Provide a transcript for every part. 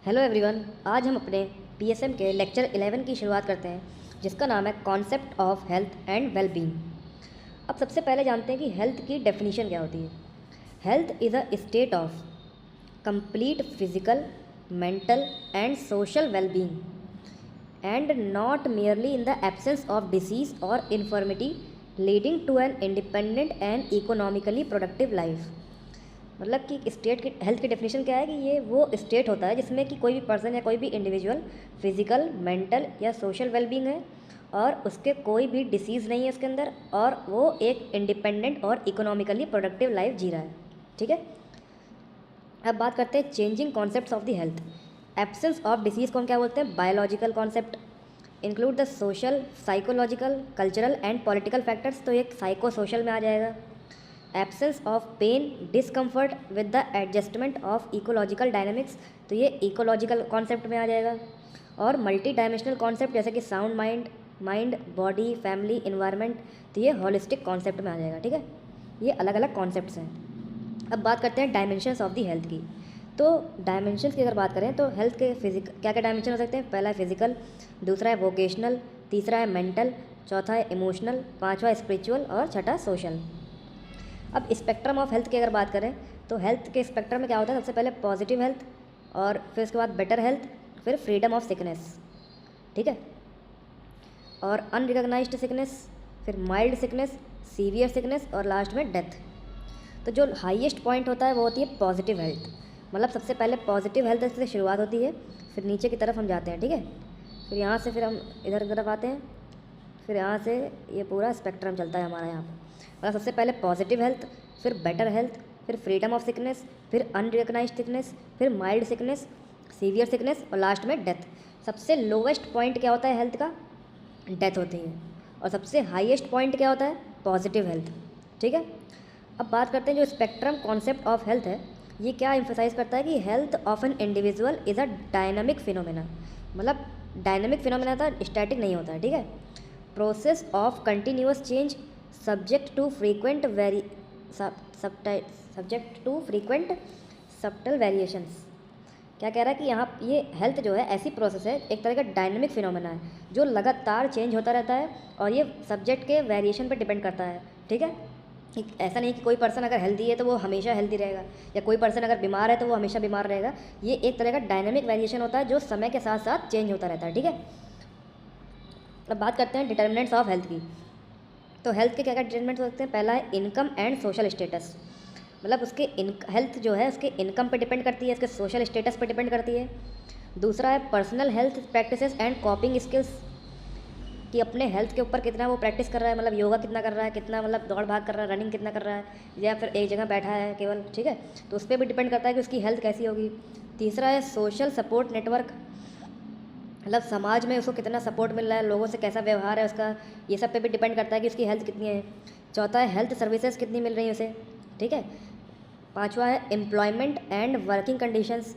Hello everyone. आज हम अपने पीएसएम के लेक्चर 11 की शुरुआत करते हैं, जिसका नाम है concept of health and wellbeing. अब सबसे पहले जानते हैं कि हेल्थ की डेफिनेशन क्या होती है। Health is a state of complete physical, mental and social wellbeing and not merely in the absence of disease or infirmity leading to an independent and economically productive life। मतलब कि state की health की definition क्या है कि ये वो state होता है जिसमें कि कोई भी पर्सन या कोई भी इंडिविजुअल फिजिकल, मेंटल या सोशल वेलबींग है और उसके कोई भी डिसीज़ नहीं है उसके अंदर, और वो एक इंडिपेंडेंट और इकोनॉमिकली प्रोडक्टिव लाइफ जी रहा है। ठीक है, अब बात करते हैं changing concepts of the health. Absence of disease को हम क्या बोलते हैं? Biological concept. Include the social, psychological, cultural and political factors, तो एक साइको सोशल में आ जाएगा। Absence of pain, discomfort with the adjustment of ecological dynamics, तो ये इकोलॉजिकल कॉन्सेप्ट में आ जाएगा। और मल्टी डायमेंशनल कॉन्सेप्ट जैसे कि sound mind, body, family, environment, तो ये होलिस्टिक कॉन्सेप्ट में आ जाएगा। ठीक है, ये अलग अलग कॉन्सेप्ट्स हैं। अब बात करते हैं डायमेंशंस ऑफ दी हेल्थ की। तो डायमेंशंस की अगर बात करें तो हेल्थ के क्या क्या डायमेंशन हो सकते हैं? पहला है फिजिकल, दूसरा है वोकेशनल, तीसरा है मेंटल, चौथा है इमोशनल, पांचवा स्पिरिचुअल और छठा सोशल। अब स्पेक्ट्रम ऑफ हेल्थ की अगर बात करें तो हेल्थ के स्पेक्ट्रम में क्या होता है? सबसे पहले पॉजिटिव हेल्थ, और फिर उसके बाद बेटर हेल्थ, फिर फ्रीडम ऑफ सिकनेस। ठीक है, और अनरिकग्नाइज्ड सिकनेस, फिर माइल्ड सिकनेस, सीवियर सिकनेस और लास्ट में डेथ। तो जो हाईएस्ट पॉइंट होता है वो होती है पॉजिटिव हेल्थ। मतलब सबसे पहले पॉजिटिव हेल्थ से शुरुआत होती है, फिर नीचे की तरफ हम जाते हैं। ठीक है, फिर यहाँ से फिर हम इधर की तरफ आते हैं, फिर यहाँ से ये पूरा स्पेक्ट्रम चलता है हमारा यहाँ पर। मतलब सबसे पहले पॉजिटिव हेल्थ, फिर बेटर हेल्थ, फिर फ्रीडम ऑफ सिकनेस, फिर अनरिकग्नाइज्ड सिकनेस, फिर माइल्ड सिकनेस, सीवियर सिकनेस और लास्ट में डेथ। सबसे लोवेस्ट पॉइंट क्या होता है हेल्थ का? डेथ होती है। और सबसे हाईएस्ट पॉइंट क्या होता है? Positive health. ठीक है, अब बात करते हैं जो स्पेक्ट्रम कॉन्सेप्ट ऑफ हेल्थ है, ये क्या एम्फेसाइज करता है कि health of an individual is a dynamic phenomena. मतलब डायनामिक फिनोमेना था, स्टैटिक नहीं होता है। ठीक है, process of continuous change subject to frequent subtle variations. क्या कह रहा है कि यहाँ ये हेल्थ जो है ऐसी प्रोसेस है, एक तरह का डायनेमिक फिनोमेना है जो लगातार चेंज होता रहता है और ये सब्जेक्ट के वेरिएशन पर डिपेंड करता है। ठीक है, ऐसा नहीं कि कोई पर्सन अगर हेल्दी है तो वो हमेशा हेल्दी रहेगा, या कोई पर्सन अगर बीमार है तो वो हमेशा बीमार रहेगा। ये एक तरह का डायनेमिक वेरिएशन होता है जो समय के साथ साथ चेंज होता रहता है। ठीक है, अब बात करते हैं डिटर्मिनेंट्स ऑफ हेल्थ की। तो हेल्थ के क्या क्या डिटर्मिनेंट्स हो सकते हैं? पहला है इनकम एंड सोशल स्टेटस। मतलब उसके हेल्थ जो है उसके इनकम पे डिपेंड करती है, उसके सोशल स्टेटस पे डिपेंड करती है। दूसरा है personal health practices and कॉपिंग skills, कि अपने हेल्थ के ऊपर कितना वो प्रैक्टिस कर रहा है, मतलब योगा कितना कर रहा है, कितना मतलब दौड़ भाग कर रहा है, रनिंग कितना कर रहा है, या फिर एक जगह बैठा है केवल। ठीक है, तो उस पर भी डिपेंड करता है कि उसकी हेल्थ कैसी होगी। तीसरा है सोशल सपोर्ट नेटवर्क, मतलब समाज में उसको कितना सपोर्ट मिल रहा है, लोगों से कैसा व्यवहार है उसका, ये सब पे भी डिपेंड करता है कि उसकी हेल्थ कितनी है। चौथा है हेल्थ सर्विसेज कितनी मिल रही है उसे। ठीक है, पांचवा है एम्प्लॉयमेंट एंड वर्किंग कंडीशंस,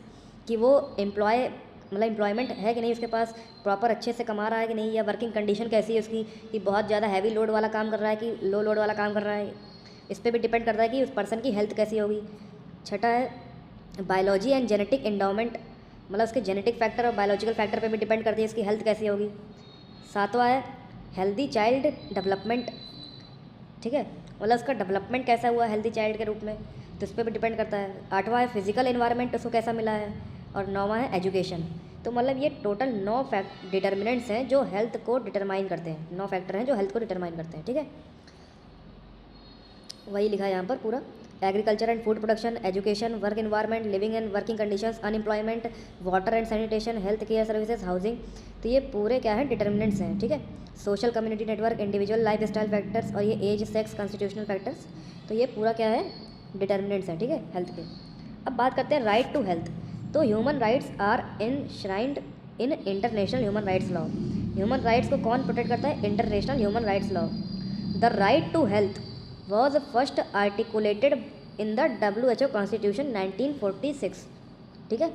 कि वो एम्प्लॉयमेंट है कि नहीं उसके पास, प्रॉपर अच्छे से कमा रहा है कि नहीं, या वर्किंग कंडीशन कैसी है उसकी, कि बहुत ज़्यादा हैवी लोड वाला काम कर रहा है कि लो लोड वाला काम कर रहा है। इस पर भी डिपेंड करता है कि उस पर्सन की हेल्थ कैसी होगी। छठा है बायोलॉजी एंड जेनेटिक एंडाउमेंट, मतलब उसके जेनेटिक फैक्टर और बायोलॉजिकल फैक्टर पे भी डिपेंड करती है इसकी हेल्थ कैसी होगी। सातवां है हेल्दी चाइल्ड डेवलपमेंट। ठीक है, मतलब उसका डेवलपमेंट कैसा हुआ हेल्दी चाइल्ड के रूप में, तो उस पर भी डिपेंड करता है। आठवां है फिजिकल इन्वायरमेंट, उसको कैसा मिला है। और नौवां है एजुकेशन। तो मतलब ये टोटल 9 डिटर्मिनेंट्स हैं जो हेल्थ को डिटरमाइन करते हैं, 9 फैक्टर हैं जो हेल्थ को डिटरमाइन करते हैं। ठीक है, वही लिखा है यहाँ पर पूरा। Agriculture and food production, education, work environment, living and working conditions, unemployment, water and sanitation, health care services, housing, तो ये पूरे क्या है? डिटर्मिनेंट्स हैं। ठीक है, social community network, individual life style factors, और ये एज, सेक्स, कॉन्स्टिट्यूशनल फैक्टर्स, तो ये पूरा क्या है? डिटर्मिनेंट्स हैं। ठीक है, हेल्थ के। अब बात करते हैं राइट टू हेल्थ। तो human rights are enshrined in international human rights law. Human rights को कौन प्रोटेक्ट करता है? International human rights law. The right to health was first articulated in the WHO constitution 1946। ठीक है,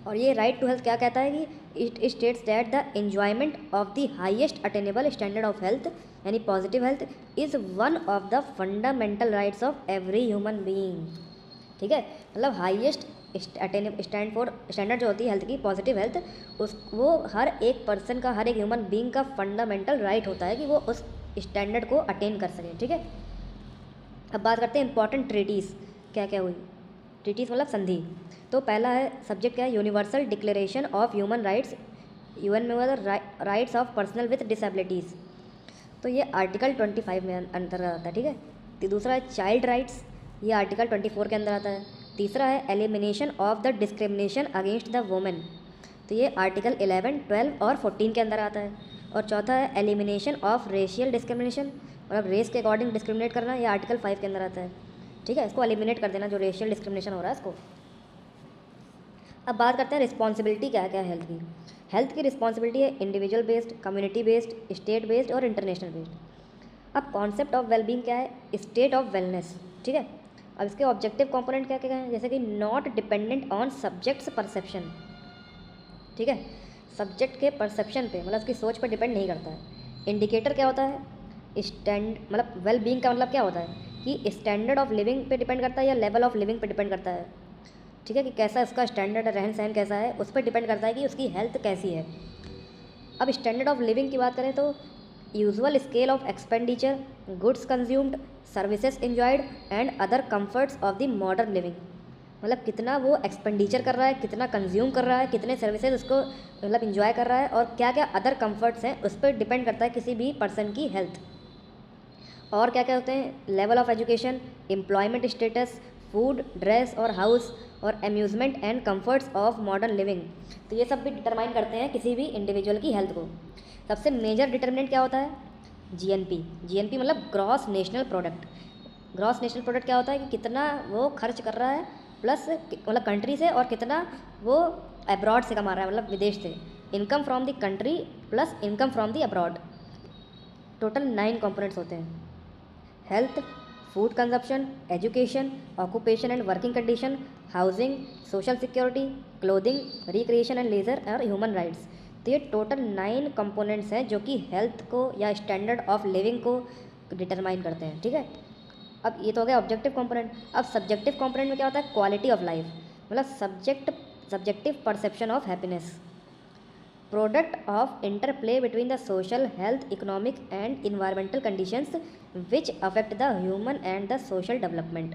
और ये राइट टू हेल्थ क्या कहता है कि it states that the enjoyment of the highest attainable standard of health, यानी positive health, is one of the fundamental rights of every human being. ठीक है, मतलब हाईएस्ट स्टैंडर्ड जो होती है हेल्थ की, पॉजिटिव हेल्थ, उस वो हर एक पर्सन का, हर एक ह्यूमन बीइंग का फंडामेंटल राइट होता है कि वो उस स्टैंडर्ड को अटेन कर सके, ठीक है। अब बात करते हैं इंपॉर्टेंट ट्रीटीज़ क्या क्या हुई। ट्रीटीज़ मतलब संधि। तो पहला है सब्जेक्ट क्या है, universal declaration of human rights, UN में हुआ rights of personal with disabilities, तो ये आर्टिकल 25 में अंतर्गत आता है, ठीक है। तो दूसरा है चाइल्ड राइट्स, ये आर्टिकल 24 के अंदर आता है। तीसरा है elimination of the discrimination against the women, तो ये आर्टिकल 11, 12 और 14 के अंदर आता है। और चौथा है एलिमिनेशन ऑफ रेशियल डिस्क्रिमिनेशन, मतलब रेस के अकॉर्डिंग डिस्क्रिमिनेट करना, ये आर्टिकल 5 के अंदर आता है, ठीक है। इसको एलिमिनेट कर देना, जो रेशियल डिस्क्रिमिनेशन हो रहा है इसको। अब बात करते हैं रिस्पॉन्सिबिलिटी क्या क्या है हेल्थ की। हेल्थ की रिस्पॉन्सिबिलिटी है individual based, community based, state based और इंटरनेशनल बेस्ड। अब कॉन्सेप्ट ऑफ वेलबींग क्या है, स्टेट ऑफ वेलनेस, ठीक है। अब इसके ऑब्जेक्टिव कंपोनेंट क्या क्या हैं, जैसे कि not dependent on subjects perception, ठीक है। सब्जेक्ट के परसेप्शन पे, मतलब उसकी सोच पर डिपेंड नहीं करता है। इंडिकेटर क्या होता है, मतलब वेल बीइंग का मतलब क्या होता है कि स्टैंडर्ड ऑफ लिविंग पे डिपेंड करता है या लेवल ऑफ लिविंग पे डिपेंड करता है, ठीक है, कि कैसा उसका स्टैंडर्ड रहन सहन कैसा है, उस पर डिपेंड करता है कि उसकी हेल्थ कैसी है। अब स्टैंडर्ड ऑफ लिविंग की बात करें तो usual scale of expenditure, goods consumed, services enjoyed and other comforts of the modern living, मतलब कितना वो एक्सपेंडिचर कर रहा है, कितना कंज्यूम कर रहा है, कितने सर्विसेज उसको मतलब इंजॉय कर रहा है, और क्या क्या अदर कंफर्ट्स हैं, उस पर डिपेंड करता है किसी भी पर्सन की हेल्थ। और क्या क्या होते हैं, level of education, employment status, food, dress और हाउस, और amusement and comforts of modern living, तो ये सब भी डिटरमाइन करते हैं किसी भी इंडिविजुअल की हेल्थ को। सबसे मेजर डिटर्मिनेंट क्या होता है, जीएनपी। जीएनपी मतलब gross national product. Gross national product क्या होता है कि कितना वो खर्च कर रहा है, प्लस मतलब कंट्री से, और कितना वो अब्रॉड से कमा रहा है, मतलब विदेश से। Income from the country plus income from the abroad. Total 9 components होते हैं, health, food consumption, education, occupation and working condition, housing, social security, clothing, recreation and leisure और ह्यूमन राइट्स। तो ये टोटल 9 कंपोनेंट्स हैं जो कि हेल्थ को या स्टैंडर्ड ऑफ लिविंग को डिटरमाइन करते हैं, ठीक है। अब ये तो हो गया ऑब्जेक्टिव कंपोनेंट। अब सब्जेक्टिव कंपोनेंट में क्या होता है, क्वालिटी ऑफ लाइफ, मतलब subjective perception of happiness, product of interplay between the social, health, economic and environmental conditions which affect the human and the social development,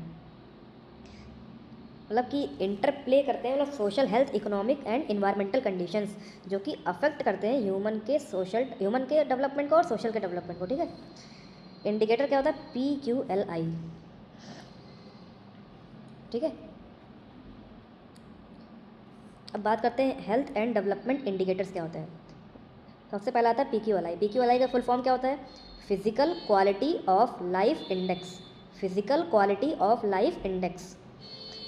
मतलब कि इंटरप्ले करते हैं, मतलब social, health, economic and environmental conditions जो कि affect करते हैं human के डेवलपमेंट को और सोशल के डेवलपमेंट को, ठीक है। इंडिकेटर क्या होता है, PQLI, ठीक है। अब बात करते हैं हेल्थ एंड डेवलपमेंट इंडिकेटर्स क्या होते हैं। सबसे पहला आता है PQLI। PQLI का फुल फॉर्म क्या होता है, physical quality of life index. Physical quality of life index.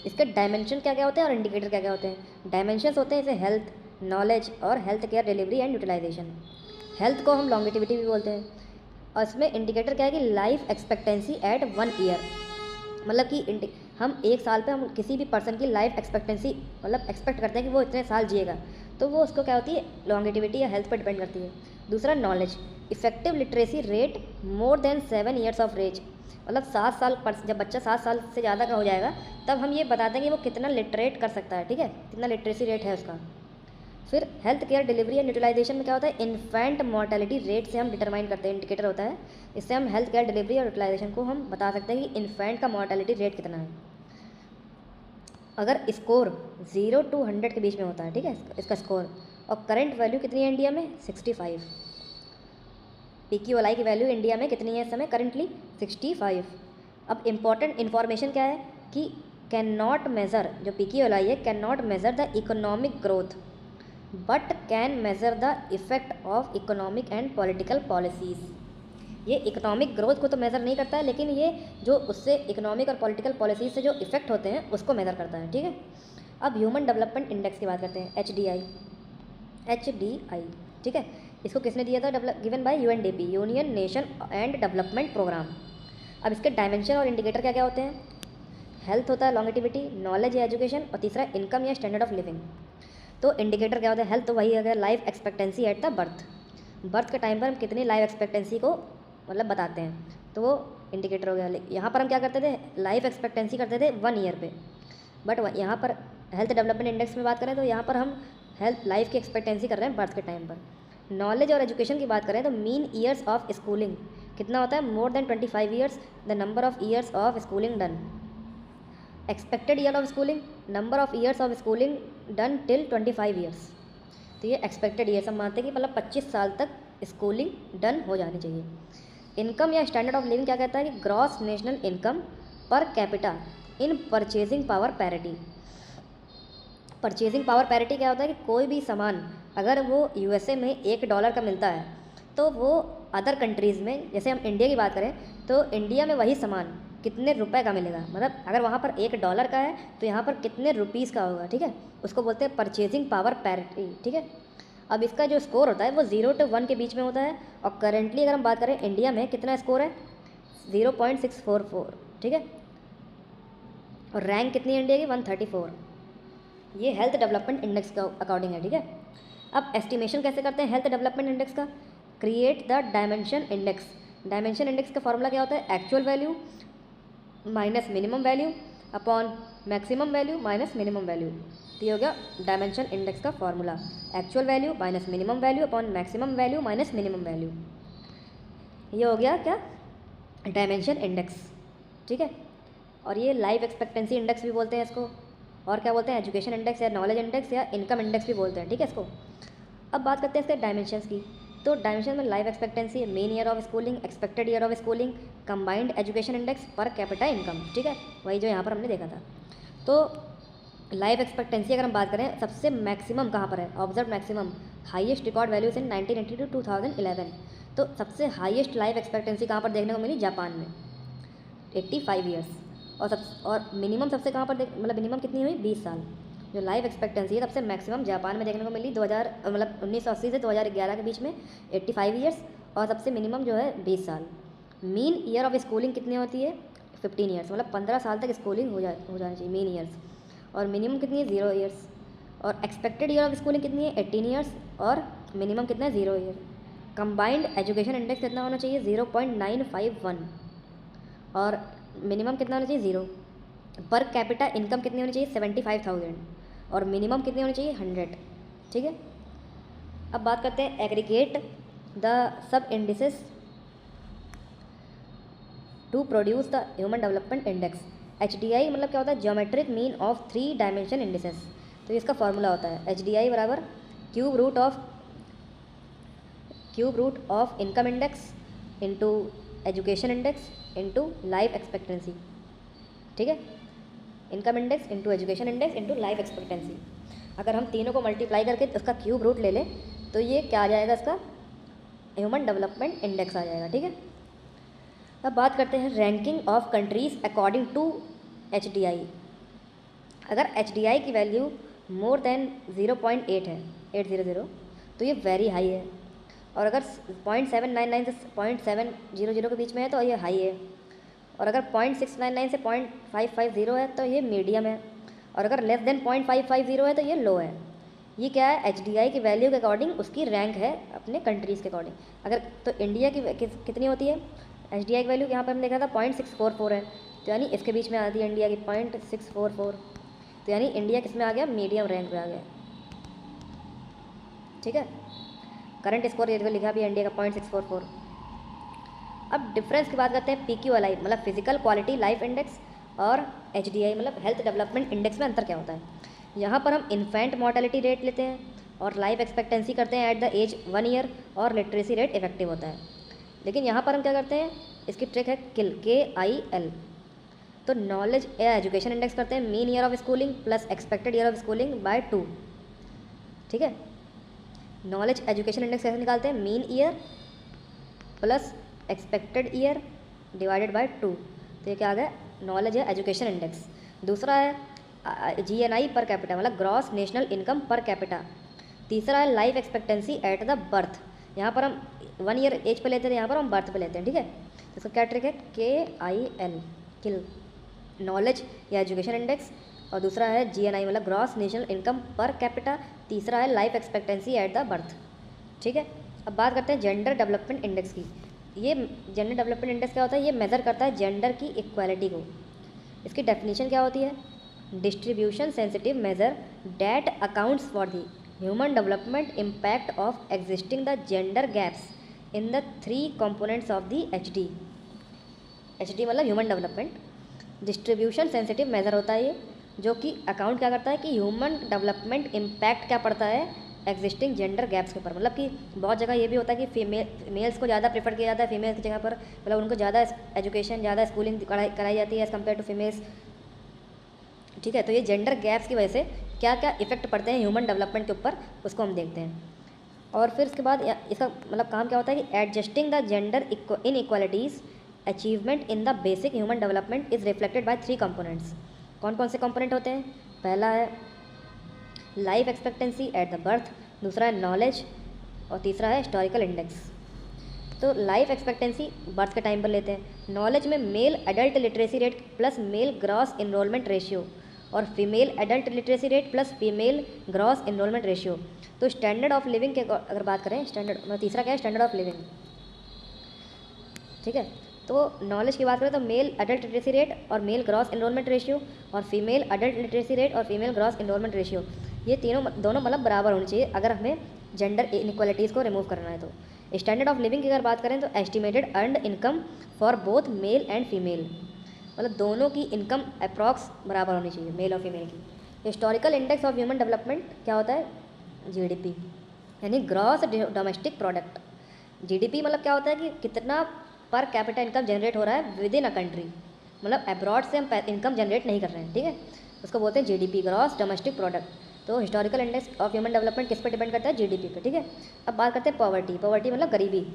इसके डायमेंशन क्या क्या होते हैं और इंडिकेटर क्या क्या होते हैं। डायमेंशंस होते हैं जैसे हेल्थ, नॉलेज और health care delivery and utilization. Health को हम लॉन्गिटिविटी भी बोलते हैं, और इसमें इंडिकेटर क्या है कि लाइफ एक्सपेक्टेंसी एट 1 ईयर, मतलब कि हम 1 साल पे हम किसी भी पर्सन की लाइफ एक्सपेक्टेंसी मतलब एक्सपेक्ट करते हैं कि वो इतने साल जिएगा, तो वो उसको क्या होती है, लॉन्गिटिविटी या हेल्थ पर डिपेंड करती है। दूसरा knowledge, effective literacy rate more than 7 years of age, मतलब 7 साल पर जब बच्चा 7 साल से ज़्यादा का हो जाएगा तब हम ये बताते हैं कि वो कितना लिटरेट कर सकता है, ठीक है, कितना लिटरेसी रेट है उसका। फिर health care delivery and utilization में क्या होता है, इन्फेंट मोर्टेलिटी रेट से हम डिटरमाइन करते हैं, इंडिकेटर होता है। इससे हम हेल्थ केयर डिलीवरी और यूटिलाइजेशन को हम बता सकते हैं कि इन्फेंट का मोर्टेलिटी रेट कितना है। अगर स्कोर 0 to 100 के बीच में होता है, ठीक है, इसका स्कोर, और करंट वैल्यू कितनी है इंडिया में, 65। PQLI की वैल्यू इंडिया में कितनी है इस समय, करेंटली 65। अब इम्पॉर्टेंट इन्फॉर्मेशन क्या है कि कैन नॉट मेज़र, जो PQLI है, can not measure the economic growth but can measure the effect of economic and political policies. ये इकोनॉमिक ग्रोथ को तो मेज़र नहीं करता है, लेकिन ये जो उससे इकोनॉमिक और पॉलिटिकल पॉलिसीज से जो इफेक्ट होते हैं उसको मेज़र करता है, ठीक है। अब ह्यूमन डेवलपमेंट इंडेक्स की बात करते हैं, HDI, ठीक है। इसको किसने दिया था, given by UNDP, union nation and development programme. अब इसके डायमेंशन और इंडिकेटर क्या क्या होते हैं, हेल्थ होता है लॉन्गिटिविटी, नॉलेज या एजुकेशन, और तीसरा इनकम या स्टैंडर्ड ऑफ लिविंग। तो इंडिकेटर क्या होता है, हेल्थ तो वही है, life expectancy at the birth के टाइम पर हम कितनी लाइफ एक्सपेक्टेंसी को मतलब बताते हैं, तो वो इंडिकेटर हो गया। यहाँ पर हम क्या करते थे, लाइफ एक्सपेक्टेंसी करते थे 1 ईयर पे, बट यहाँ पर हेल्थ डेवलपमेंट इंडेक्स में बात करें तो यहाँ पर हम हेल्थ लाइफ की एक्सपेक्टेंसी कर रहे हैं बर्थ के टाइम पर। नॉलेज और एजुकेशन की बात करें तो मीन ईयर्स ऑफ स्कूलिंग कितना होता है, more than 25 years the number of years of schooling done. Expected year of schooling, number of years of schooling done till 25 years. तो ये एक्सपेक्टेड ईयर्स हम मानते हैं कि मतलब 25 साल तक स्कूलिंग डन हो जानी चाहिए। इनकम या स्टैंडर्ड ऑफ लिविंग क्या कहता है कि gross national income per capita इन purchasing power parity. Purchasing power parity क्या होता है कि कोई भी सामान अगर वो यूएसए में $1 का मिलता है तो वो अदर कंट्रीज़ में, जैसे हम इंडिया की बात करें तो इंडिया में वही सामान कितने रुपए का मिलेगा, मतलब अगर वहाँ पर $1 का है तो यहाँ पर कितने रुपीज़ का होगा, ठीक है। उसको बोलते हैं परचेजिंग पावर पैरिटी, ठीक है। अब इसका जो स्कोर होता है वो 0 to 1 के बीच में होता है और करेंटली अगर हम बात करें इंडिया में कितना स्कोर है 0.644, ठीक है। और रैंक कितनी है इंडिया की 134। ये हेल्थ डेवलपमेंट इंडेक्स का अकॉर्डिंग है, ठीक है। अब एस्टिमेशन कैसे करते हैं हेल्थ डेवलपमेंट इंडेक्स का, create the dimension index. Dimension index का फॉर्मूला क्या होता है, actual value minus minimum value upon maximum value minus minimum value. तो ये हो गया डायमेंशन इंडेक्स का formula, actual value minus minimum value upon maximum value minus minimum value. ये हो गया क्या, डायमेंशन इंडेक्स, ठीक है। और ये लाइफ एक्सपेक्टेंसी इंडेक्स भी बोलते हैं इसको, और क्या बोलते हैं, एजुकेशन इंडेक्स या नॉलेज इंडेक्स या इनकम इंडेक्स भी बोलते हैं, ठीक है इसको। अब बात करते हैं इसके डायमेंशंस की। तो डायमेंशन में life expectancy, main year of schooling, expected year of schooling, combined education index, पर कैपिटा इनकम, ठीक है, वही जो यहाँ पर हमने देखा था। तो लाइफ एक्सपेक्टेंसी अगर हम बात करें सबसे मैक्सिमम कहाँ पर है, observe maximum highest record values in 1980 to 2011। तो सबसे हाईएस्ट लाइफ एक्सपेक्टेंसी कहाँ पर देखने को मिली, जापान में 85 ईयर्स। और मिनिमम सबसे कहाँ पर मतलब मिनिमम कितनी हुई 20 साल। जो लाइफ एक्सपेक्टेंसी है सबसे मैक्सिमम जापान में देखने को मिली 1980 से 2011 के बीच में 85 ईयर्स, और सबसे मिनिमम जो है 20 साल। मीन ईयर ऑफ स्कूलिंग कितनी होती है 15 ईयर्स, मतलब 15 साल तक स्कूलिंग हो जानी चाहिए मीन ईयर्स। और मिनिमम कितनी है 0 ईयर्स। और एक्सपेक्टेड ईयर ऑफ स्कूलिंग कितनी है 18 ईयर्स, और मिनिमम कितना है 0 ईयर। कंबाइंड एजुकेशन इंडेक्स कितना होना चाहिए 0.951, और मिनिमम कितना होना चाहिए 0। पर कैपिटा इनकम कितनी होनी चाहिए 75,000, और मिनिमम कितनी होनी चाहिए 100, ठीक है। अब बात करते हैं aggregate the sub indices to produce the human development index. HDI मतलब क्या होता है, geometric mean of 3 dimension indices. तो इसका फॉर्मूला होता है HDI बराबर cube root of income index into education index into life expectancy, ठीक है। Income index into education index into life expectancy. अगर हम तीनों को मल्टीप्लाई करके उसका क्यूब रूट ले लें तो ये क्या आ जाएगा, इसका ह्यूमन डेवलपमेंट इंडेक्स आ जाएगा, ठीक है। अब बात करते हैं ranking of countries according to HDI। अगर HDI की वैल्यू मोर देन 0.8 है 800 तो ये वेरी हाई है, और अगर 0.799 से 0.700 के बीच में है तो ये हाई है, और अगर 0.699 से 0.550 है तो ये मीडियम है, और अगर लेस देन 0.550 है तो ये लो है। ये क्या है, HDI की वैल्यू के अकॉर्डिंग उसकी रैंक है अपने कंट्रीज़ के अकॉर्डिंग। अगर तो इंडिया की कितनी होती है HDI की वैल्यू, यहाँ पर हमने देखा था 0.644 है, तो यानी इसके बीच में आती है इंडिया की 0.644, तो यानी इंडिया किस में आ गया, मीडियम रैंक में आ गया, ठीक है। करंट स्कोर ये लिखा भी है इंडिया का 0.644। अब डिफरेंस की बात करते हैं PQLI मतलब फिजिकल क्वालिटी लाइफ इंडेक्स और HDI मतलब हेल्थ डेवलपमेंट इंडेक्स में अंतर क्या होता है। यहाँ पर हम इन्फेंट मोर्टेलिटी रेट लेते हैं और लाइफ एक्सपेक्टेंसी करते हैं एट द एज 1 ईयर, और लिटरेसी रेट इफेक्टिव होता है। लेकिन यहाँ पर हम क्या करते हैं, इसकी ट्रिक है KIL। तो नॉलेज या एजुकेशन इंडेक्स करते हैं mean year of schooling plus expected year of schooling by 2, ठीक है। नॉलेज एजुकेशन इंडेक्स कैसे निकालते हैं, mean year plus expected year divided by 2, तो ये क्या आ गया, नॉलेज है एजुकेशन इंडेक्स। दूसरा है GNI पर कैपिटा मतलब gross national income per capita. तीसरा है life expectancy at the birth, यहाँ पर हम 1 ईयर एज पे लेते थे, यहाँ पर हम बर्थ पे लेते हैं, ठीक है। तो इसका क्या ट्रिक है, KIL किल नॉलेज या एजुकेशन इंडेक्स, और दूसरा है GNI मतलब gross national income per capita, तीसरा है life expectancy at the birth, ठीक है। अब बात करते हैं जेंडर डेवलपमेंट इंडेक्स की। ये जेंडर डेवलपमेंट इंडेक्स क्या होता है, ये मेज़र करता है जेंडर की इक्वालिटी को। इसकी डेफिनेशन क्या होती है, distribution sensitive measure that accounts for the human development impact of existing the gender gaps in the 3 components of the HD। HD मतलब human development. Distribution sensitive measure होता है ये, जो कि अकाउंट क्या करता है कि ह्यूमन डेवलपमेंट इम्पैक्ट क्या पड़ता है एग्जिस्टिंग जेंडर गैप्स के ऊपर। मतलब कि बहुत जगह ये भी होता है कि मेल्स को ज़्यादा प्रेफर किया जाता है फीमेल्स की जगह पर, मतलब उनको ज़्यादा एजुकेशन ज़्यादा स्कूलिंग कराई जाती है एज़ कम्पेयर टू फीमेल्स। ठीक है, तो ये जेंडर गैप्स की वजह से क्या क्या इफेक्ट पड़ते हैं ह्यूमन डेवलपमेंट के ऊपर, उसको हम देखते हैं। और फिर उसके बाद इसका मतलब काम क्या होता है कि adjusting the gender inequalities achievement in the basic human development is reflected by 3 components. कौन कौन से कंपोनेंट होते हैं? पहला है life expectancy at the birth, दूसरा है नॉलेज और तीसरा है हिस्टोरिकल इंडेक्स। तो लाइफ एक्सपेक्टेंसी बर्थ के टाइम पर लेते हैं। नॉलेज में male adult literacy rate plus male gross enrolment ratio और female adult literacy rate plus female gross enrolment ratio. तो स्टैंडर्ड ऑफ लिविंग के अगर बात करें, स्टैंडर्ड तीसरा क्या है? Standard of living. ठीक है, तो नॉलेज की बात करें तो मेल एडल्ट लिटरेसी रेट और मेल ग्रॉस इनरोलमेंट रेशियो और फीमेल एडल्ट लिटरेसी रेट और फीमेल ग्रॉस इनरोलमेंट रेशियो, ये दोनों मतलब बराबर होनी चाहिए अगर हमें जेंडर इनइक्वालिटीज़ को रिमूव करना है। तो स्टैंडर्ड ऑफ लिविंग की अगर बात करें तो estimated earned income for both male and female, मतलब दोनों की इनकम अप्रॉक्स बराबर होनी चाहिए मेल और फीमेल की। Historical index of human development क्या होता है? GDP यानी ग्रॉस डोमेस्टिक प्रोडक्ट। GDP मतलब क्या होता है कि कितना पर कैपिटा इनकम जनरेट हो रहा है विद इन अ कंट्री, मतलब अब्रॉड से हम इनकम जनरेट नहीं कर रहे हैं। ठीक है, उसको बोलते हैं GDP, ग्रॉस डोमेस्टिक प्रोडक्ट। तो historical index of human development किस पर डिपेंड करता है? GDP पे। ठीक है, अब बात करते हैं पॉवर्टी। पॉवर्टी मतलब गरीबी,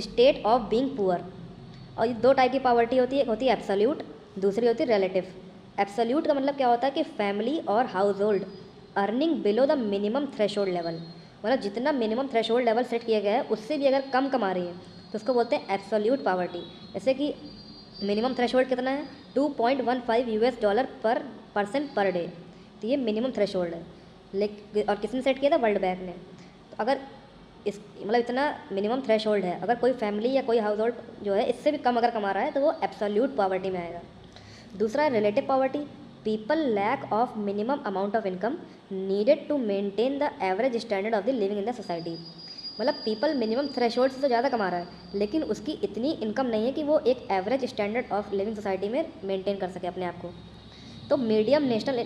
स्टेट ऑफ बीइंग पुअर। और ये 2 टाइप की पॉवर्टी होती है, एक होती है एब्सोल्यूट, दूसरी होती है रिलेटिव। एब्सोल्यूट का मतलब क्या होता है कि फैमिली और house hold earning below the minimum threshold level, मतलब जितना मिनिमम थ्रेशोल्ड लेवल सेट किया गया है उससे भी अगर कम कमा रही है तो उसको बोलते हैं एब्सोल्यूट पॉवर्टी। जैसे कि मिनिमम थ्रेशोल्ड कितना है? $2.15 पर पर्सन पर डे, तो ये मिनिमम थ्रेशोल्ड है। लेकिन और किसने सेट किया था? वर्ल्ड बैंक ने। तो अगर इस मतलब इतना मिनिमम थ्रेशोल्ड है, अगर कोई फैमिली या कोई हाउस होल्ड जो है इससे भी कम अगर कमा रहा है तो वो एब्सोल्यूट पॉवर्टी में आएगा। दूसरा है relative poverty. People lack of minimum amount of income needed to maintain the average standard of the living in the society, मतलब पीपल मिनिमम थ्रेशोल्ड से तो ज़्यादा कमा रहा है लेकिन उसकी इतनी इनकम नहीं है कि वो एक average standard of living society में मेंटेन कर सके अपने आप को। तो मीडियन नेशनल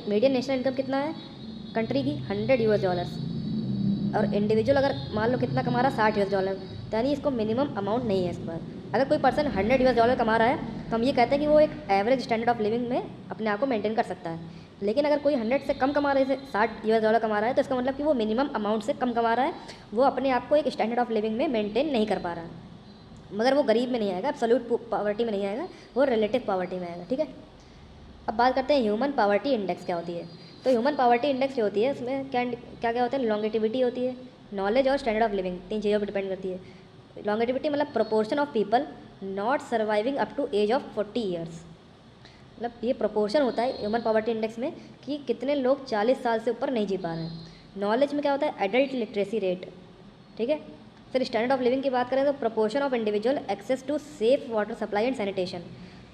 इनकम कितना है कंट्री की? $100 और इंडिविजुअल अगर मान लो कितना कमा रहा है? $60, तो यानी इसको मिनिमम अमाउंट नहीं है इसके बाद। अगर कोई पर्सन $100 कमा रहा है तो हम ये कहते हैं कि वो एक एवरेज स्टैंडर्ड ऑफ लिविंग में अपने आप को मेंटेन कर सकता है। लेकिन अगर कोई 100 से कम कमा रहा है, जैसे $60 कमा रहा है, तो इसका मतलब कि वो मिनिमम अमाउंट से कम कमा रहा है, वो अपने आप को एक स्टैंडर्ड ऑफ लिविंग में मेंटेन नहीं कर पा रहा है। मगर वो गरीब में नहीं आएगा, एब्सोल्यूट पॉवर्टी में नहीं आएगा, वो रिलेटिव पॉवर्टी में आएगा। ठीक है, अब बात करते हैं ह्यूमन पॉवर्टी इंडेक्स क्या होती है। तो ह्यूमन पॉवर्टी इंडेक्स जो होती है उसमें क्या क्या होता है? लॉन्गेटिविटी होती है, नॉलेज और स्टैंडर्ड ऑफ लिविंग, 3 चीज़ों पर डिपेंड करती है। लॉन्गेटिविटी मतलब proportion of people not surviving up to age of 40 years, मतलब ये प्रोपोर्शन होता है ह्यूमन पॉवर्टी इंडेक्स में कि कितने लोग 40 साल से ऊपर नहीं जी पा रहे हैं। नॉलेज में क्या होता है? Adult literacy rate. ठीक है, फिर स्टैंडर्ड ऑफ लिविंग की बात करें तो proportion of individual access to safe water supply and sanitation.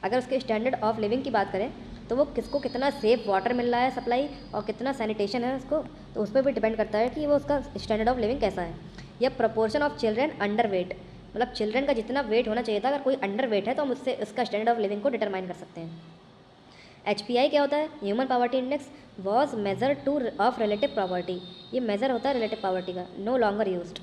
अगर उसके स्टैंडर्ड ऑफ लिविंग की बात करें तो वो किसको कितना सेफ वाटर मिल रहा है सप्लाई और कितना सैनिटेशन है उसको, तो उस पर भी डिपेंड करता है कि वो उसका स्टैंडर्ड ऑफ लिविंग कैसा है। या proportion of children under weight, मतलब चिल्ड्रन का जितना वेट होना चाहिए था, अगर कोई अंडर वेट है तो हम उससे उसका स्टैंडर्ड ऑफ लिविंग को डिटरमाइन कर सकते हैं। HPI क्या होता है? Human poverty index was measure to of relative poverty, ये मेजर होता है रिलेटिव पॉवर्टी का, नो लॉन्गर यूज्ड।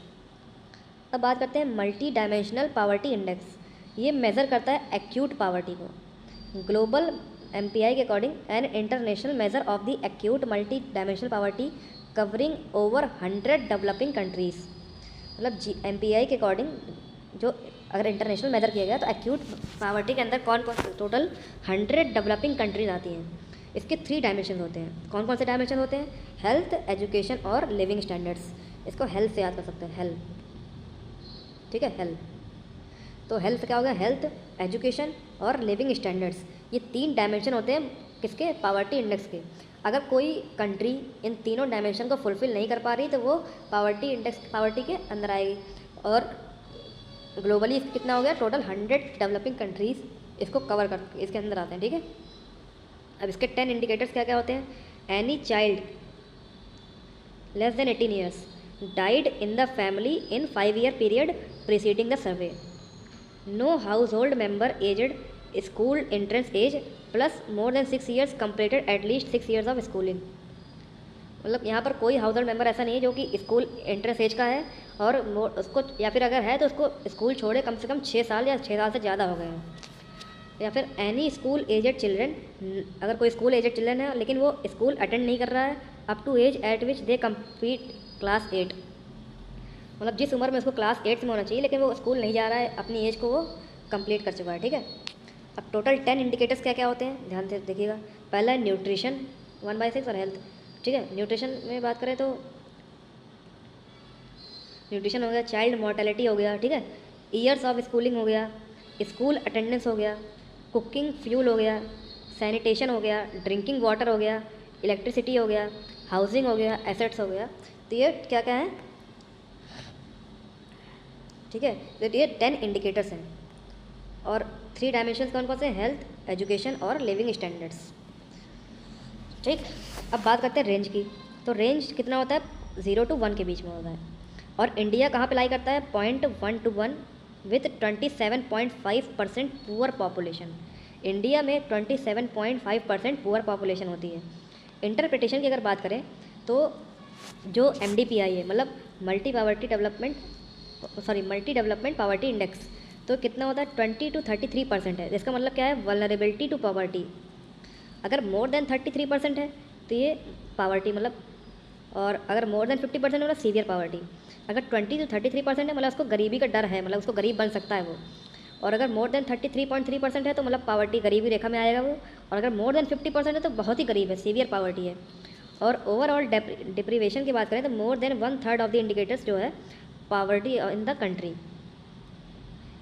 अब बात करते हैं मल्टी डायमेंशनल पॉवर्टी इंडेक्स, ये मेजर करता है एक्यूट पॉवर्टी को। ग्लोबल MPI के according an international measure of the acute multi dimensional poverty covering over 100 developing countries, मतलब MPI के अकॉर्डिंग जो अगर इंटरनेशनल मेजर किया गया तो एक्यूट पॉवर्टी के अंदर कौन कौन टोटल 100 डेवलपिंग कंट्रीज आती हैं। इसके 3 डायमेंशन होते हैं। कौन कौन से डायमेंशन होते हैं? हेल्थ, एजुकेशन और लिविंग स्टैंडर्ड्स। इसको हेल्थ से याद कर सकते हैं, हेल्थ। ठीक है, हेल्थ। तो हेल्थ क्या होगा? हेल्थ, एजुकेशन और लिविंग स्टैंडर्ड्स, ये 3 डायमेंशन होते हैं किसके? पॉवर्टी इंडेक्स के। अगर कोई कंट्री इन तीनों डायमेंशन को फुलफिल नहीं कर पा रही तो वो पॉवर्टी के अंदर आएगी। और ग्लोबली इसका कितना हो गया? टोटल 100 डेवलपिंग कंट्रीज़ इसको कवर कर इसके अंदर आते हैं। ठीक है, अब इसके 10 इंडिकेटर्स क्या क्या होते हैं? Any child less than 18 years died in the family in 5 year period preceding the survey, no household member aged school entrance age plus more than 6 years completed at least 6 years of schooling. मतलब यहाँ पर कोई house hold member ऐसा नहीं है जो कि school entrance as का है और उसको, या फिर अगर है तो उसको स्कूल छोड़े कम से कम 6 साल या 6 साल से ज़्यादा हो गए हैं। या फिर एनी स्कूल एजेड चिल्ड्रन, अगर कोई स्कूल एजेड चिल्ड्रन है लेकिन वो स्कूल अटेंड नहीं कर रहा है up to age at which they complete class 8, मतलब जिस उम्र में उसको क्लास 8 में होना चाहिए लेकिन वो स्कूल नहीं जा रहा है, अपनी एज को वो कंप्लीट कर चुका है। ठीक है, अब टोटल 10 इंडिकेटर्स क्या क्या होते हैं ध्यान से देखिएगा। पहला है न्यूट्रिशन 1/6 और हेल्थ। ठीक है, न्यूट्रिशन में बात करें तो न्यूट्रिशन हो गया, चाइल्ड मोर्टेलिटी हो गया, ठीक है, ईयर्स ऑफ स्कूलिंग हो गया, स्कूल अटेंडेंस हो गया, कुकिंग फ्यूल हो गया, सैनिटेशन हो गया, ड्रिंकिंग वाटर हो गया, इलेक्ट्रिसिटी हो गया, हाउसिंग हो गया, एसेट्स हो गया। तो ये क्या क्या है? ठीक है, तो ये 10 इंडिकेटर्स हैं और 3 डायमेंशंस कौन कौन से? हेल्थ, एजुकेशन और लिविंग स्टैंडर्ड्स। ठीक, अब बात करते हैं रेंज की। तो रेंज कितना होता है? 0 to 1 के बीच में होता है। और इंडिया कहाँ पे लाई करता है? 0.1 to 1 with 27.5% poor population. India में 27.5% पुअर पॉपुलेशन होती है। इंटरप्रिटेशन की अगर बात करें तो जो MDPI है, मतलब मल्टी डेवलपमेंट पावर्टी इंडेक्स, तो कितना होता है? 20 to 33% है। इसका मतलब क्या है? Vulnerability to poverty. अगर मोर देन 33% है तो ये पावर्टी मतलब, और अगर मोर देन 50% मतलब सीवियर पावर्टी। अगर 20 to 33% है मतलब उसको गरीबी का डर है, मतलब उसको गरीब बन सकता है वो। और अगर मोर देन 33.3% है तो मतलब पावर्टी, गरीबी रेखा में आएगा वो। और अगर मोर देन 50% है तो बहुत ही गरीब है, सीवियर पावर्टी है। और ओवरऑल डिप्रीवेशन की बात करें तो more than 1/3 of the indicators जो है poverty in the country.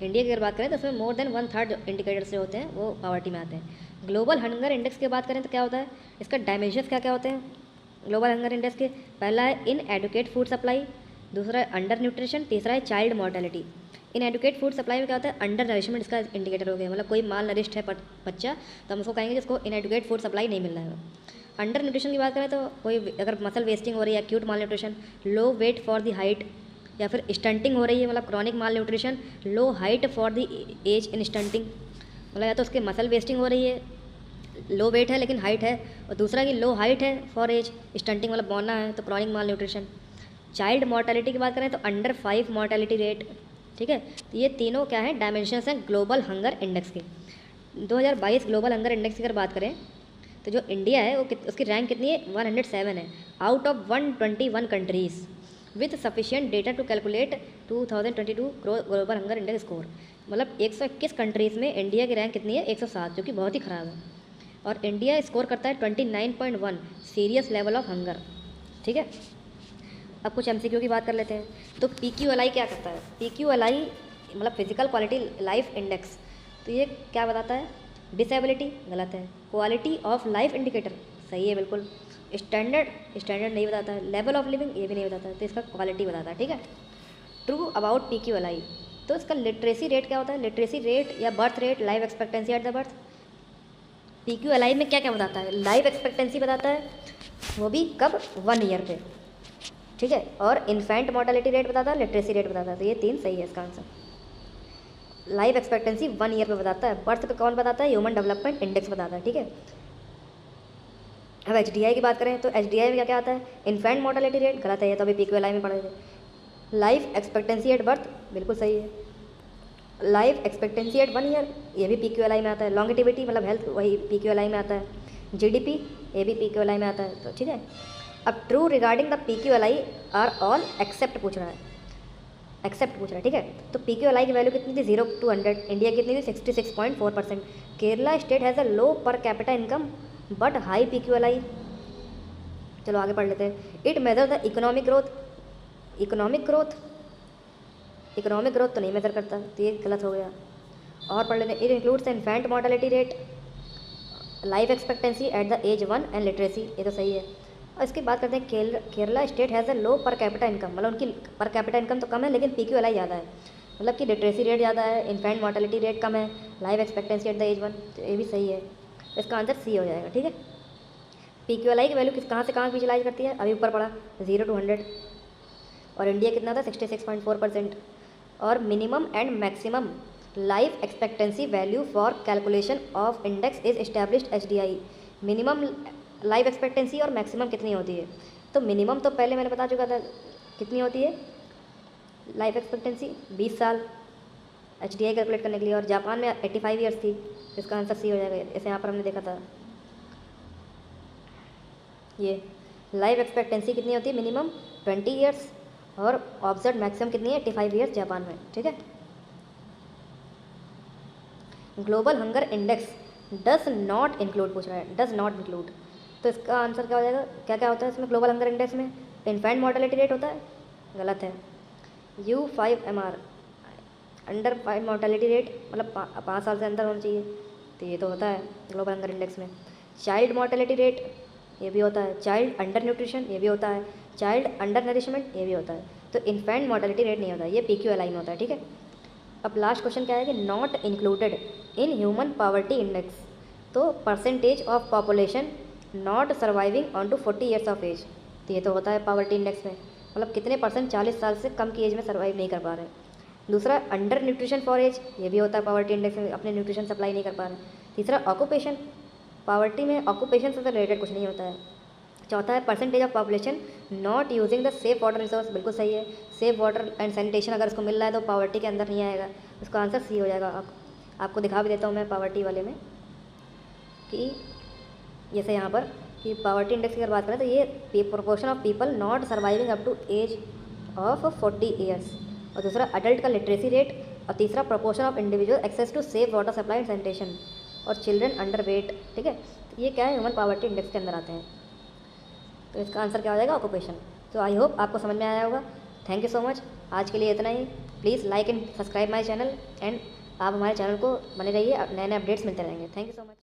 India की अगर बात करें तो उसमें मोर देन 1/3 इंडिकेटर्स जो होते हैं वो पावर्टी में आते हैं। ग्लोबल हंगर इंडेक्स की बात करें तो क्या होता है? इसका डायमेंशंस क्या क्या होते हैं ग्लोबल हंगर इंडेक्स के? पहला है इन एडुकेट फूड सप्लाई, दूसरा है अंडर न्यूट्रिशन, तीसरा है चाइल्ड मोर्टेलिटी। इन एडुकेट फूड सप्लाई में क्या होता है? अंडर नरिशमेंट इसका इंडिकेटर हो गया, मतलब कोई माल नरिश्ड है बच्चा तो हम उसको कहेंगे जिसको इन एडुकेट फूड सप्लाई नहीं मिल रहा है। अंडर न्यूट्रिशन की बात करें तो कोई अगर मसल वेस्टिंग हो रही है, acute malnutrition, low weight for the height, या फिर स्टंटिंग हो रही है मतलब chronic malnutrition, low height for the age in stunting, मतलब या तो उसके मसल वेस्टिंग हो रही है, लो वेट है लेकिन हाइट है, और दूसरा कि लो हाइट है फॉर एज स्टंटिंग मतलब बौना है, तो क्रॉनिक माल न्यूट्रिशन। चाइल्ड मोर्टेलिटी की बात करें तो अंडर 5 मोर्टेलिटी रेट। ठीक है, तो ये तीनों क्या हैं? डायमेंशंस हैं ग्लोबल हंगर इंडेक्स के। 2022 ग्लोबल हंगर इंडेक्स की अगर बात करें तो जो इंडिया है वो उसकी रैंक कितनी है? 107 है out of 121 countries with sufficient data to calculate 2022 global hunger index score. मतलब 121 कंट्रीज़ में इंडिया की रैंक कितनी है? 107, जो कि बहुत ही ख़राब है। और इंडिया स्कोर करता है 29.1 सीरियस लेवल ऑफ हंगर। ठीक है, अब कुछ MCQ की बात कर लेते हैं। तो PQLI क्या करता है? PQLI मतलब फिजिकल क्वालिटी लाइफ इंडेक्स, तो ये क्या बताता है? डिसेबिलिटी गलत है, क्वालिटी ऑफ लाइफ इंडिकेटर सही है बिल्कुल, स्टैंडर्ड नहीं बताता है, लेवल ऑफ लिविंग ये भी नहीं बताता है, तो इसका क्वालिटी बताता है। ठीक है, ट्रू अबाउट PQLI, तो इसका लिटरेसी रेट क्या होता है? लिटरेसी रेट या birth rate, life expectancy at the birth. PQLI में क्या क्या बताता है? लाइफ एक्सपेक्टेंसी बताता है, वो भी कब? 1 ईयर पे। ठीक है, और इन्फेंट मोर्टेलिटी रेट बताता है, लिटरेसी रेट बताता है, तो ये 3 सही है इसका आंसर। लाइफ एक्सपेक्टेंसी 1 ईयर पे बताता है, बर्थ पे कौन बताता है? ह्यूमन डेवलपमेंट इंडेक्स बताता है। ठीक है, अब HDI की बात करें तो HDI में क्या क्या आता है? इन्फेंट मोर्टेलिटी रेट गलत है, ये तो अभी PQLI में पढ़े थे। लाइफ एक्सपेक्टेंसी एट बर्थ बिल्कुल सही है। लाइफ एक्सपेक्टेंसी एट 1 ईयर ये भी PQLI में आता है। लॉन्गेटिविटी मतलब हेल्थ वही PQLI में आता है। GDP ये भी PQLI में आता है। तो ठीक है, अब true regarding the PQLI are all except पूछ रहा है, एक्सेप्ट पूछ रहा है। ठीक है, तो PQLI की वैल्यू कितनी थी? 0 to 100। इंडिया कितनी थी? 66.4%। Kerala state has a low per capita income but high PQLI। चलो आगे पढ़ लेते हैं। It measure the economic growth, economic growth तो नहीं मेजर करता, तो ये गलत हो गया। और पढ़ लेते हैं। It includes infant mortality rate, life expectancy at the age 1 and literacy, ये तो सही है। और इसकी बात करते हैं Kerala state has a low per capita income, मतलब उनकी पर कैपिटा इनकम तो कम है लेकिन PQLI ज़्यादा है, मतलब कि लिटरेसी रेट ज़्यादा है, इन्फेंट मोर्टेलिटी रेट कम है, life expectancy at the age 1, तो ये भी सही है। तो इसका आंसर सी हो जाएगा। ठीक है, PQLI की वैल्यू कहाँ से कहाँ विजुलाइज करती है, अभी ऊपर पड़ा 0 to 100, और इंडिया कितना था 66.4%। और minimum and maximum life expectancy value for calculation of index is established HDI। Minimum life expectancy और मैक्सिमम कितनी होती है, तो मिनिमम तो पहले मैंने बता चुका था कितनी होती है लाइफ एक्सपेक्टेंसी, 20 साल HDI कैलकुलेट करने के लिए, और जापान में 85 ईयर्स थी। इसका आंसर सी हो जाएगा, ऐसे यहाँ पर हमने देखा था। ये लाइफ एक्सपेक्टेंसी कितनी होती है मिनिमम 20 ईयर्स, और ऑब्जर्व मैक्सिमम कितनी है 85 ईयर्स जापान में। ठीक है, global hunger index does not include पूछ रहा है, डज नॉट इंक्लूड, तो इसका आंसर क्या हो जाएगा, क्या क्या होता है इसमें ग्लोबल हंगर इंडेक्स में, इन्फेंट मोर्टेलिटी रेट होता है, गलत है। U5MR अंडर 5 मोर्टेलिटी रेट, मतलब 5 साल से अंदर होना चाहिए, तो ये तो होता है ग्लोबल हंगर इंडेक्स में। चाइल्ड मोर्टेलिटी रेट ये भी होता है, चाइल्ड अंडर न्यूट्रिशन ये भी होता है, चाइल्ड अंडर नरिशमेंट ये भी होता है, तो इन्फेंट मोर्टेलिटी रेट नहीं होता है, ये PQLI में होता है। ठीक है, अब लास्ट क्वेश्चन क्या है कि not included in human poverty index, तो percentage of population not surviving on to 40 years of age, तो ये तो होता है पॉवर्टी इंडेक्स में, मतलब कितने परसेंट 40 साल से कम की एज में सर्वाइव नहीं कर पा रहे हैं। दूसरा अंडर न्यूट्रिशन फॉर एज, ये भी होता है पॉवर्टी इंडेक्स में, अपने न्यूट्रिशन सप्लाई नहीं कर पा रहे। तीसरा ऑक्यूपेशन, पॉवर्टी में ऑक्यूपेशन से रिलेटेड कुछ नहीं होता है। चौथा है percentage of population not using the safe water resource, बिल्कुल सही है, सेफ वाटर एंड सैनिटेशन अगर उसको मिल रहा है तो पॉवर्टी के अंदर नहीं आएगा, उसका आंसर सी हो जाएगा। आपको दिखा भी देता हूँ मैं पॉवर्टी वाले में कि जैसे यहाँ पर कि पॉवर्टी इंडेक्स की अगर बात करें तो ये proportion of people not surviving up to age of 40 years, और दूसरा अडल्ट का लिटरेसी रेट, और तीसरा proportion of individual access to safe water supply and sanitation, और चिल्ड्रन अंडर वेट। ठीक है, तो ये क्या है ह्यूमन पॉवर्टी इंडेक्स के अंदर आते हैं, तो इसका आंसर क्या हो जाएगा ऑक्यूपेशन। तो आई होप आपको समझ में आया होगा। थैंक यू सो मच, आज के लिए इतना ही। Please like and subscribe my channel, and आप हमारे चैनल को बने रहिए, नए नए अपडेट्स मिलते रहेंगे। Thank you so much.